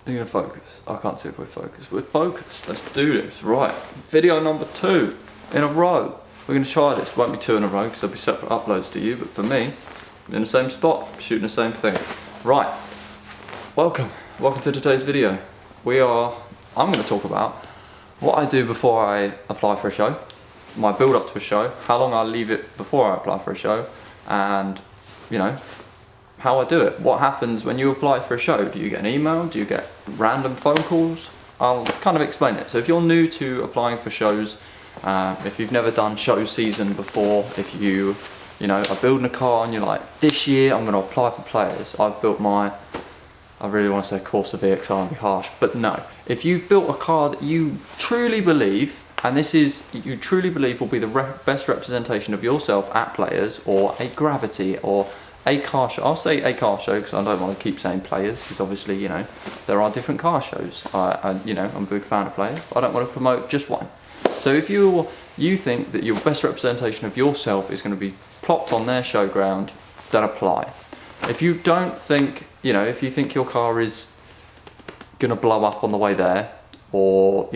Are you gonna focus? I can't see if we're focused. We're focused. Let's do this. Right. Video number 2 in a row. We're gonna try this. Won't be 2 in a row because there'll be separate uploads to you, but for me, in the same spot, shooting the same thing. Right. Welcome to today's video. I'm gonna talk about what I do before I apply for a show, my build up to a show, how long I leave it before I apply for a show, and how I do it. What happens when you apply for a show? Do you get an email? Do you get random phone calls? I'll kind of explain it. So if you're new to applying for shows, if you've never done show season before, if you are building a car and you're like, this year I'm going to apply for players. I've built I really want to say Corsa VXR and be harsh, but no. If you've built a car that you truly believe, and you truly believe will be the best representation of yourself at players, or a Gravity, or a car show. I'll say a car show because I don't want to keep saying players, because obviously, there are different car shows. I'm a big fan of players, but I don't want to promote just one. So if you think that your best representation of yourself is going to be plopped on their showground, then apply. If you don't think, if you think your car is going to blow up on the way there, or,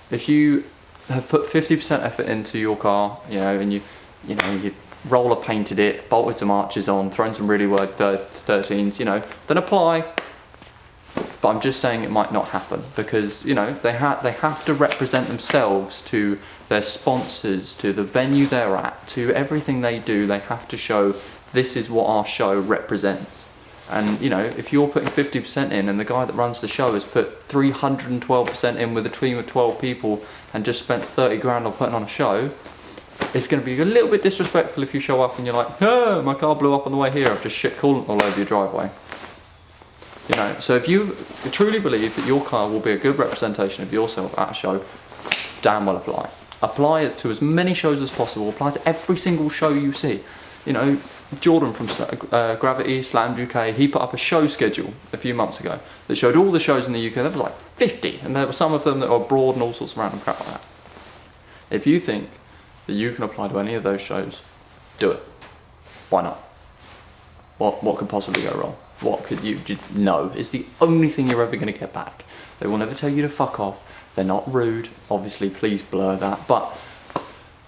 if you have put 50% effort into your car, and you roller painted it, bolted some arches on, thrown some really wide 13s, then apply. But I'm just saying it might not happen because, they have to represent themselves to their sponsors, to the venue they're at, to everything they do. They have to show this is what our show represents. And, if you're putting 50% in and the guy that runs the show has put 312% in with a team of 12 people and just spent 30 grand on putting on a show, it's going to be a little bit disrespectful if you show up and you're like, oh, my car blew up on the way here, I've just shit coolant all over your driveway. So if you truly believe that your car will be a good representation of yourself at a show, damn well apply. Apply it to as many shows as possible. Apply to every single show you see. Jordan from Gravity, Slammed UK, he put up a show schedule a few months ago that showed all the shows in the UK. There was like 50, and there were some of them that were abroad and all sorts of random crap like that. If you think that you can apply to any of those shows, do it. Why not? What could possibly go wrong? What could you know? It's the only thing you're ever going to get back. They will never tell you to fuck off. They're not rude. Obviously, please blur that. But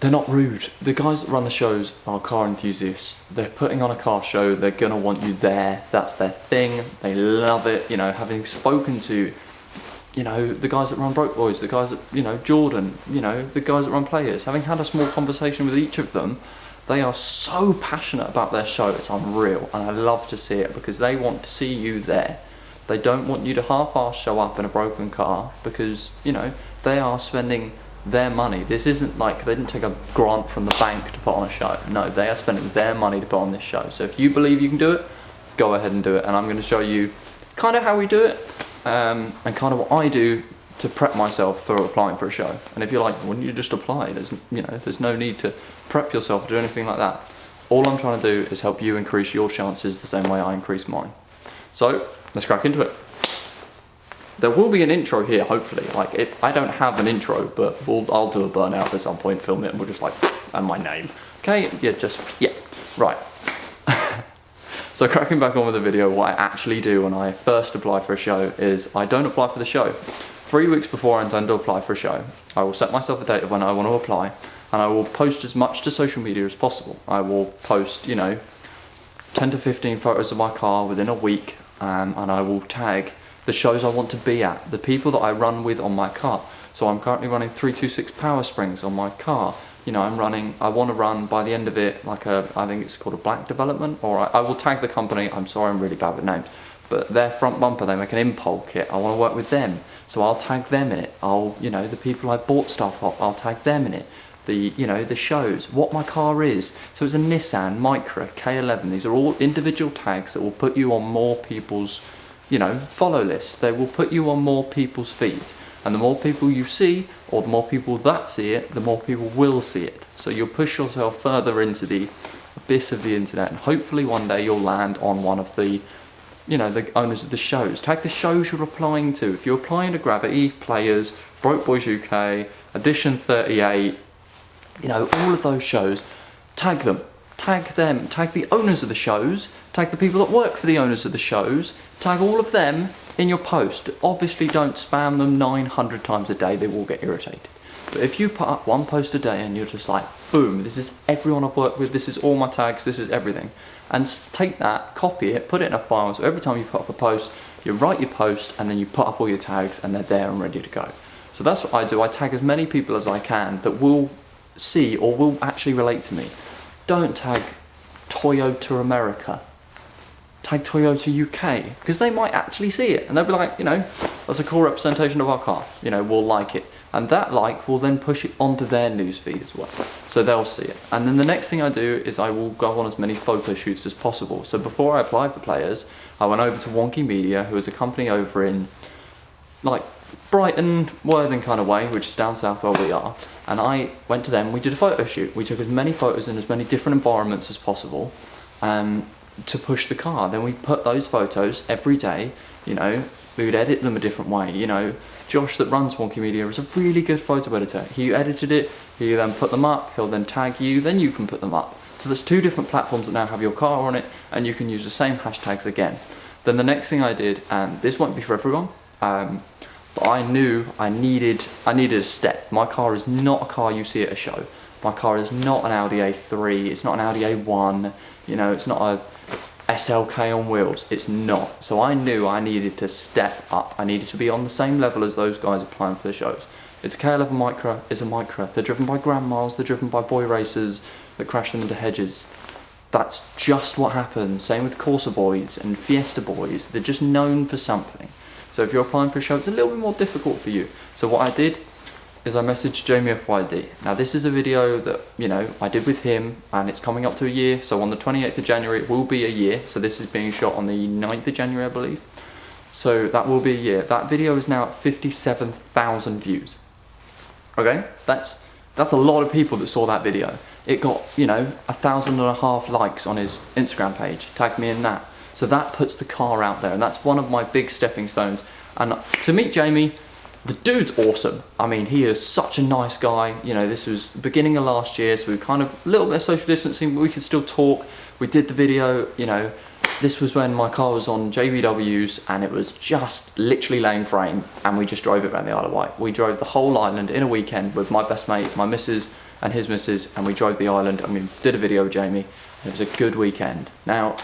they're not rude. The guys that run the shows are car enthusiasts. They're putting on a car show. They're going to want you there. That's their thing. They love it. Having spoken to, the guys that run Broke Boys, the guys that, Jordan, the guys that run Players, having had a small conversation with each of them, they are so passionate about their show, it's unreal, and I love to see it because they want to see you there. They don't want you to half-ass show up in a broken car because, they are spending their money. This isn't like they didn't take a grant from the bank to put on a show. No, they are spending their money to put on this show. So if you believe you can do it, go ahead and do it. And I'm going to show you kind of how we do it and kind of what I do to prep myself for applying for a show. And if you're like, wouldn't you just apply? There's no need to prep yourself to do anything like that. All I'm trying to do is help you increase your chances the same way I increase mine. So let's crack into it. There will be an intro here, hopefully. I don't have an intro, but I'll do a burnout at some point, film it, and we'll just and my name. Okay, right. So cracking back on with the video, what I actually do when I first apply for a show is I don't apply for the show. 3 weeks before I intend to apply for a show, I will set myself a date of when I want to apply, and I will post as much to social media as possible. I will post, 10 to 15 photos of my car within a week, and I will tag the shows I want to be at, the people that I run with on my car. So I'm currently running 326 Power Springs on my car. I want to run by the end of it I think it's called a Black Development, or I will tag the company. I'm sorry, I'm really bad with names. But their front bumper, they make an Impol kit. I want to work with them. So I'll tag them in it. The people I've bought stuff off, I'll tag them in it. The shows, what my car is. So it's a Nissan Micra K11. These are all individual tags that will put you on more people's, follow list. They will put you on more people's feeds. And the more people you see, or the more people that see it, the more people will see it. So you'll push yourself further into the abyss of the internet, and hopefully one day you'll land on one of the the owners of the shows. Tag the shows you're applying to. If you're applying to Gravity, Players, Broke Boys UK, Edition 38, all of those shows, tag them. Tag them. Tag the owners of the shows. Tag the people that work for the owners of the shows. Tag all of them in your post, obviously don't spam them 900 times a day, they will get irritated. But if you put up one post a day and you're just like, boom, this is everyone I've worked with, this is all my tags, this is everything. And take that, copy it, put it in a file, so every time you put up a post, you write your post and then you put up all your tags and they're there and ready to go. So that's what I do. I tag as many people as I can that will see or will actually relate to me. Don't tag Toyota America. Tag Toyota UK, because they might actually see it and they'll be like, you know, that's a cool representation of our car, you know, we'll like it. And that like will then push it onto their newsfeed as well. So they'll see it. And then the next thing I do is I will go on as many photo shoots as possible. So before I applied for Players, I went over to Wonky Media, who is a company over in like Brighton, Worthing kind of way, which is down south where we are. And I went to them, we did a photo shoot. We took as many photos in as many different environments as possible to push the car. Then we put those photos every day, you know, we would edit them a different way, you know. Josh that runs Wonky Media is a really good photo editor. He edited it, he then put them up, he'll then tag you, then you can put them up. So there's 2 different platforms that now have your car on it, and you can use the same hashtags again. Then the next thing I did, and this won't be for everyone, but I knew I needed a step. My car is not a car you see at a show. My car is not an Audi A3, it's not an Audi A1, you know, it's not a SLK on wheels, it's not. So I knew I needed to step up. I needed to be on the same level as those guys applying for the shows. It's a K11 Micra, it's a Micra. They're driven by grandmas, they're driven by boy racers that crash them into hedges. That's just what happens. Same with Corsa boys and Fiesta boys. They're just known for something. So if you're applying for a show, it's a little bit more difficult for you. So what I did is I messaged Jamie FYD. Now this is a video that, you know, I did with him and it's coming up to a year. So on the 28th of January, it will be a year. So this is being shot on the 9th of January, I believe. So that will be a year. That video is now at 57,000 views. Okay, that's a lot of people that saw that video. It got, you know, 1,500 likes on his Instagram page. Tag me in that. So that puts the car out there, and that's one of my big stepping stones. And to meet Jamie, the dude's awesome. I mean, he is such a nice guy. You know, this was the beginning of last year, so we kind of a little bit of social distancing, but we could still talk. We did the video, you know, this was when my car was on JVWs and it was just literally laying frame, and we just drove it around the Isle of Wight. We drove the whole island in a weekend with my best mate, my missus and his missus, and we drove the island and we did a video with Jamie. It was a good weekend. Now,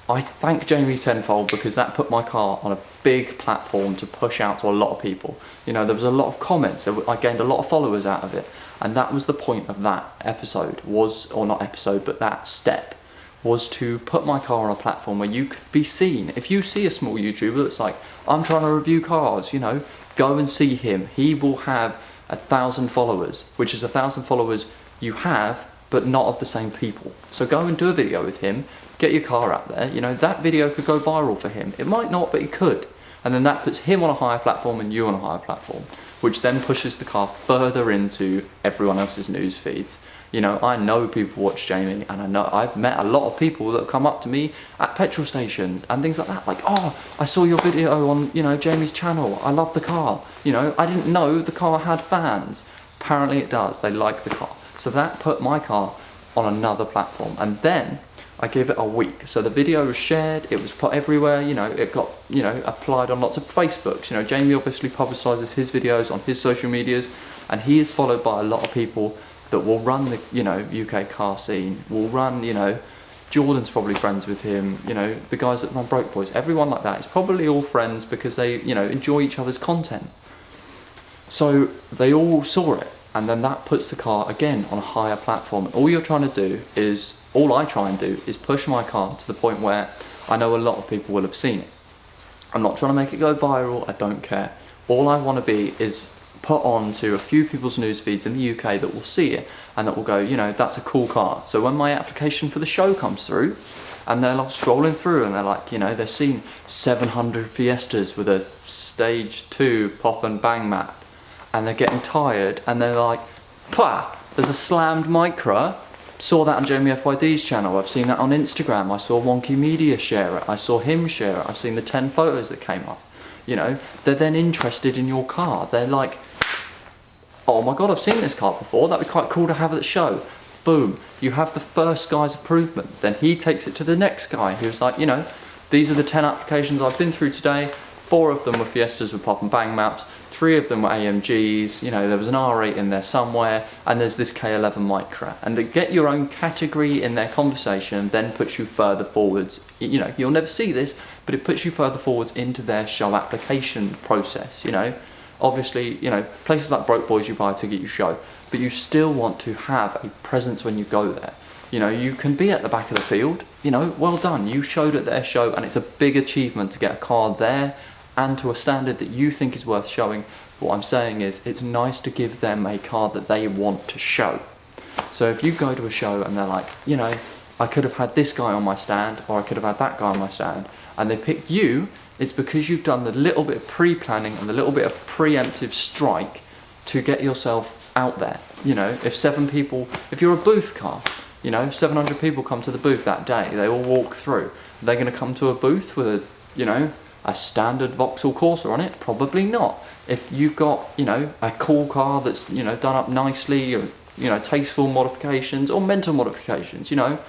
I thank Jamie tenfold because that put my car on a big platform to push out to a lot of people. You know, there was a lot of comments, I gained a lot of followers out of it, and that was the point of that episode, was, or not episode, but that step, was to put my car on a platform where you could be seen. If you see a small YouTuber that's like, I'm trying to review cars, you know, go and see him. He will have 1,000 followers, which is 1,000 followers you have, but not of the same people. So go and do a video with him, get your car out there, you know, that video could go viral for him. It might not, but it could. And then that puts him on a higher platform and you on a higher platform, which then pushes the car further into everyone else's news feeds. You know, I know people watch Jamie, and I know I've met a lot of people that come up to me at petrol stations and things like that, like, oh, I saw your video on, you know, Jamie's channel, I love the car. You know, I didn't know the car had fans. Apparently it does, they like the car. So that put my car on another platform, and then I gave it a week. So the video was shared, it was put everywhere, you know, it got, you know, applied on lots of Facebooks. You know, Jamie obviously publicises his videos on his social medias, and he is followed by a lot of people that will run the, you know, UK car scene, will run, you know, Jordan's probably friends with him, you know, the guys that run Broke Boys, everyone like that is probably all friends because they, you know, enjoy each other's content. So they all saw it, and then that puts the car again on a higher platform. All you're trying to do is, all I try and do is push my car to the point where I know a lot of people will have seen it. I'm not trying to make it go viral, I don't care. All I want to be is put on to a few people's news feeds in the UK that will see it and that will go, you know, that's a cool car. So when my application for the show comes through and they're like scrolling through and they're like, you know, they've seen 700 Fiestas with a stage 2 pop and bang map, and they're getting tired and they're like, pah, there's a slammed Micra. Saw that on Jamie FYD's channel, I've seen that on Instagram, I saw Wonky Media share it, I saw him share it, I've seen the 10 photos that came up. You know, they're then interested in your car. They're like, oh my god, I've seen this car before, that'd be quite cool to have at the show. Boom, you have the first guy's approval. Then he takes it to the next guy who's like, you know, these are the 10 applications I've been through today. 4 of them were Fiestas with pop and bang maps, 3 of them were AMGs, you know, there was an R8 in there somewhere, and there's this K11 Micra. And to get your own category in their conversation then puts you further forwards. You know, you'll never see this, but it puts you further forwards into their show application process, you know. Obviously, you know, places like Broke Boys, you buy a ticket, you show, but you still want to have a presence when you go there. You know, you can be at the back of the field, you know, well done, you showed at their show, and it's a big achievement to get a car there and to a standard that you think is worth showing. What I'm saying is, it's nice to give them a car that they want to show. So if you go to a show and they're like, you know, I could have had this guy on my stand, or I could have had that guy on my stand, and they pick you, it's because you've done the little bit of pre-planning and the little bit of preemptive strike to get yourself out there. You know, if you're a booth car, you know, 700 people come to the booth that day, they all walk through. They're going to come to a booth with a, you know, a standard Vauxhall Corsa on it? Probably not. If you've got, you know, a cool car that's, you know, done up nicely, or, you know, tasteful modifications or mental modifications, you know,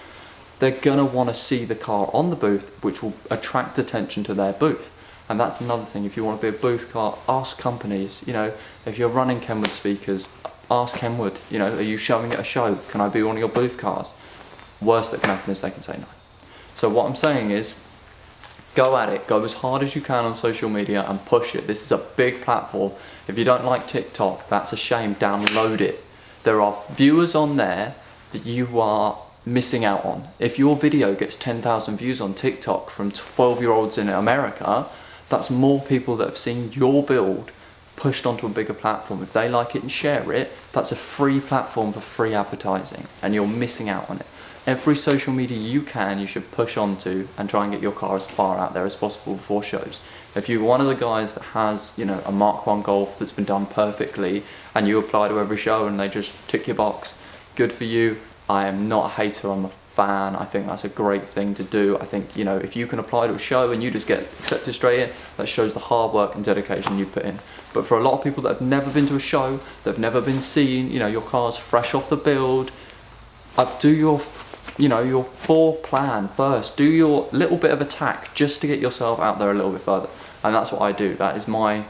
they're going to want to see the car on the booth, which will attract attention to their booth. And that's another thing. If you want to be a booth car, ask companies, you know, if you're running Kenwood speakers, ask Kenwood, you know, are you showing at a show? Can I be one of your booth cars? Worst that can happen is they can say no. So what I'm saying is, go at it, go as hard as you can on social media and push it. This is a big platform. If you don't like TikTok, that's a shame, download it. There are viewers on there that you are missing out on. If your video gets 10,000 views on TikTok from 12-year-olds in America, that's more people that have seen your build pushed onto a bigger platform. If they like it and share it, that's a free platform for free advertising, and you're missing out on it. Every social media you should push onto and try and get your car as far out there as possible before shows. If you're one of the guys that has, you know, a Mark 1 Golf that's been done perfectly and you apply to every show and they just tick your box, good for you. I am not a hater, I'm a fan. I think that's a great thing to do. I think, you know, if you can apply to a show and you just get accepted straight in, that shows the hard work and dedication you put in. But for a lot of people that have never been to a show, that have never been seen, you know, your car's fresh off the build, do your, you know, your plan first. Do your little bit of attack just to get yourself out there a little bit further. And that's what I do. That's my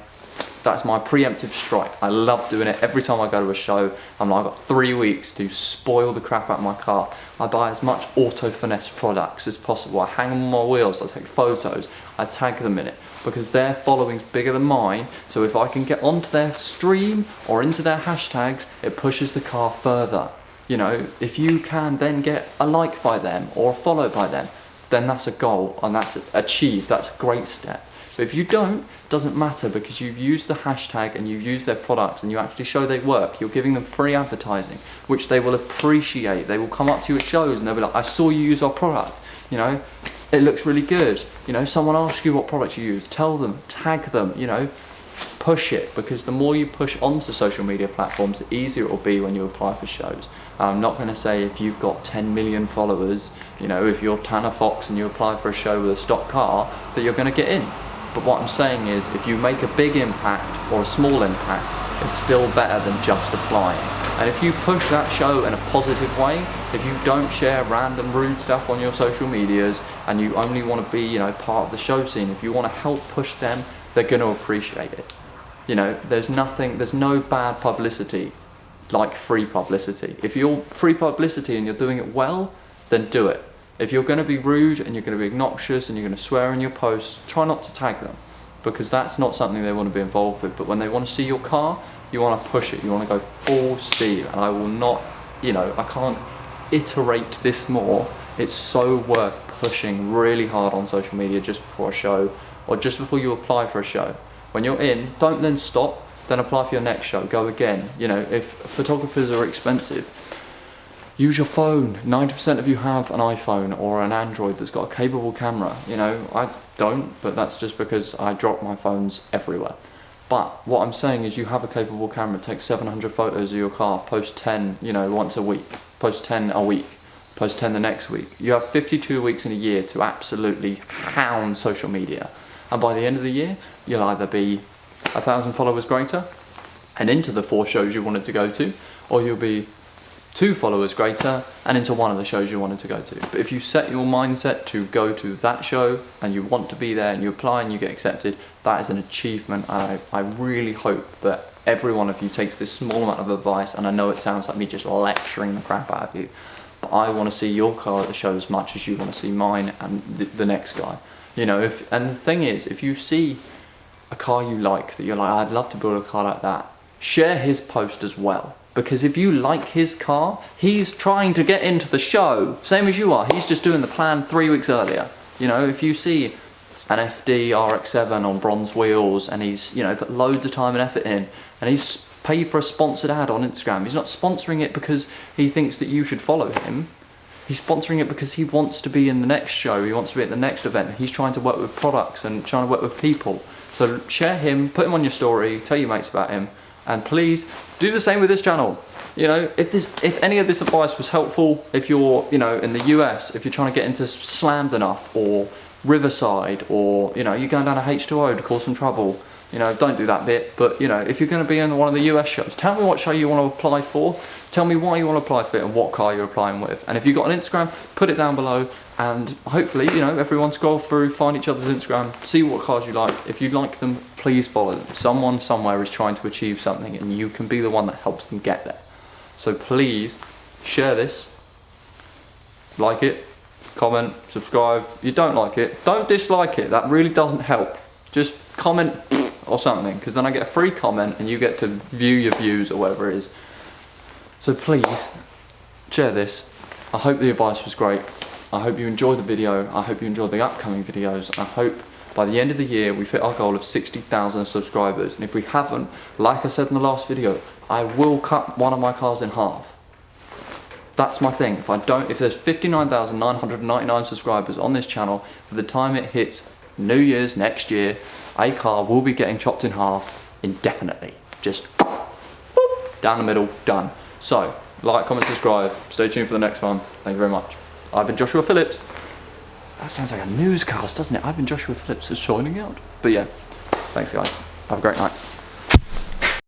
preemptive strike. I love doing it. Every time I go to a show, I'm like, I've got 3 weeks to spoil the crap out of my car. I buy as much Auto Finesse products as possible. I hang them on my wheels, I take photos, I tag them in it, because their following's bigger than mine. So if I can get onto their stream or into their hashtags, it pushes the car further. You know, if you can then get a like by them or a follow by them, then that's a goal and that's achieved. That's a great step. But if you don't, it doesn't matter, because you've used the hashtag and you've used their products and you actually show they work. You're giving them free advertising, which they will appreciate. They will come up to you at shows and they'll be like, I saw you use our product, you know, it looks really good. You know, someone asks you what product you use, tell them, tag them, you know, push it, because the more you push onto social media platforms, the easier it will be when you apply for shows. I'm not going to say if you've got 10 million followers, you know, if you're Tanner Fox and you apply for a show with a stock car, that you're going to get in. But what I'm saying is, if you make a big impact or a small impact, it's still better than just applying. And if you push that show in a positive way, if you don't share random rude stuff on your social medias and you only want to be, you know, part of the show scene, if you want to help push them, they're going to appreciate it. You know, there's no bad publicity like free publicity. If you're free publicity and you're doing it well, then do it. If you're going to be rude and you're going to be obnoxious and you're going to swear in your posts, try not to tag them, because that's not something they want to be involved with. But when they want to see your car, you want to push it, you want to go full steam. And I will not, you know, I can't iterate this more. It's so worth pushing really hard on social media just before a show or just before you apply for a show. When you're in, don't then stop, then apply for your next show, go again. You know, if photographers are expensive, use your phone. 90% of you have an iPhone or an Android that's got a capable camera. You know, I don't, but that's just because I drop my phones everywhere. But what I'm saying is, you have a capable camera, take 700 photos of your car, post 10, you know, once a week, post 10 a week, post 10 the next week. You have 52 weeks in a year to absolutely hound social media. And by the end of the year, you'll either be 1,000 followers greater and into the 4 shows you wanted to go to, or you'll be 2 followers greater, and into one of the shows you wanted to go to. But if you set your mindset to go to that show and you want to be there and you apply and you get accepted, that is an achievement. And I really hope that every one of you takes this small amount of advice, and I know it sounds like me just lecturing the crap out of you, but I want to see your car at the show as much as you want to see mine and the next guy. You know, and the thing is, if you see a car you like, that you're like, I'd love to build a car like that, share his post as well. Because if you like his car, he's trying to get into the show, same as you are. He's just doing the plan 3 weeks earlier. You know, if you see an FD RX-7 on bronze wheels and he's, you know, put loads of time and effort in, and he's paid for a sponsored ad on Instagram, he's not sponsoring it because he thinks that you should follow him. He's sponsoring it because he wants to be in the next show, he wants to be at the next event. He's trying to work with products and trying to work with people. So share him, put him on your story, tell your mates about him. And please do the same with this channel. You know, if any of this advice was helpful, if you're, you know, in the US, if you're trying to get into Slammed Enough or Riverside, or, you know, you're going down to H2O to cause some trouble, you know, don't do that bit. But, you know, if you're going to be in one of the US shows, tell me what show you want to apply for. Tell me why you want to apply for it and what car you're applying with. And if you've got an Instagram, put it down below. And hopefully, you know, everyone scroll through, find each other's Instagram, see what cars you like. If you like them, please follow them. Someone somewhere is trying to achieve something and you can be the one that helps them get there. So please share this, like it, comment, subscribe. If you don't like it, don't dislike it. That really doesn't help. Just comment or something, because then I get a free comment and you get to view your views or whatever it is. So please share this. I hope the advice was great. I hope you enjoyed the video. I hope you enjoyed the upcoming videos. I hope by the end of the year we hit our goal of 60,000 subscribers. And if we haven't, like I said in the last video, I will cut one of my cars in half. That's my thing. If there's 59,999 subscribers on this channel, by the time it hits New Year's next year, a car will be getting chopped in half indefinitely. Just whoop, down the middle, done. So, like, comment, subscribe. Stay tuned for the next one. Thank you very much. I've been Joshua Phillips. That sounds like a newscast, doesn't it? I've been Joshua Phillips, just signing out. But yeah, thanks guys. Have a great night.